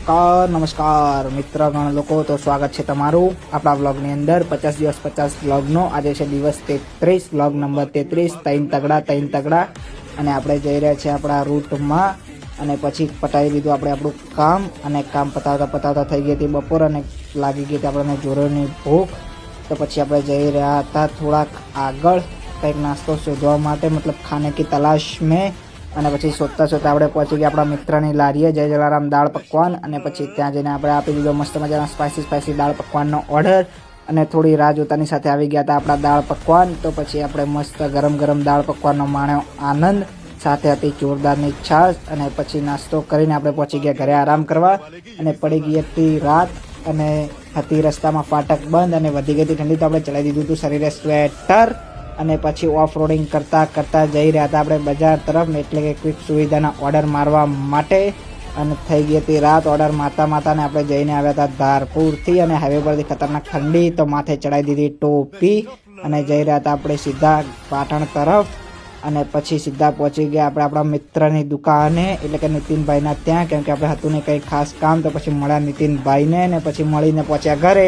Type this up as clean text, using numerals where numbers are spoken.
નમસ્કાર મિત્રગણ લોકો, તો સ્વાગત છે તમારું આપણા વ્લોગની અંદર 50 દિવસ 50 વ્લોગનો। આજે છે દિવસ 33, વ્લોગ નંબર 33, તૈન તગડા। અને આપણે જઈ રહ્યા છીએ આપણા રૂટમાં અને પછી પતાવી દીધું આપણે આપણું કામ અને કામ પતાવતા થઈ ગઈ હતી બપોર અને લાગી ગઈ હતી આપણને જોરોની ભૂખ। તો પછી આપણે જઈ રહ્યા હતા થોડાક આગળ કંઈક નાસ્તો શોધવા માટે, મતલબ ખાને કી તલાશ મેં। અને પછી શોધતા આપણે પહોંચી ગયા આપણા મિત્રની લારીએ, જય જલારામ દાળ પકવાન। અને પછી ત્યાં જઈને આપણે આપી દીધો મસ્ત મજાના સ્પાઇસી દાળ પકવાનનો ઓર્ડર અને થોડી રાહ જોતાની સાથે આવી ગયા હતા આપણા દાળ પકવાન। તો પછી આપણે મસ્ત ગરમ દાળ પકવાનનો માણ્યો આનંદ, સાથે હતી જોરદારની છાશ। અને પછી નાસ્તો કરીને આપણે પહોંચી ગયા ઘરે આરામ કરવા અને પડી ગઈ હતી રાત અને હતી રસ્તામાં ફાટક બંધ અને વધી ગઈ હતી ઠંડી, તો આપણે ચલાવી દીધું હતું શરીરે સ્વેટર અને પછી ઓફ રોડિંગ કરતા જઈ રહ્યા હતા આપણે બજાર તરફ, એટલે કે ક્વિક સુવિધાના ઓર્ડર મારવા માટે। અને થઈ ગઈ હતી રાત, ઓર્ડર મારતા ને આપણે જઈને આવ્યા હતા ધારપુરથી અને હાઈવે પરથી ખતરનાક ઠંડી, તો માથે ચડાવી દીધી ટોપી અને જઈ રહ્યા હતા આપણે સીધા પાટણ તરફ। અને પછી સીધા પહોંચી ગયા આપણે આપણા મિત્રની દુકાને, એટલે કે નીતિનભાઈના ત્યાં, કેમ કે આપણે હતું ને કંઈ ખાસ કામ, તો પછી મળ્યા નીતિનભાઈને ને પછી મળીને પહોંચ્યા ઘરે।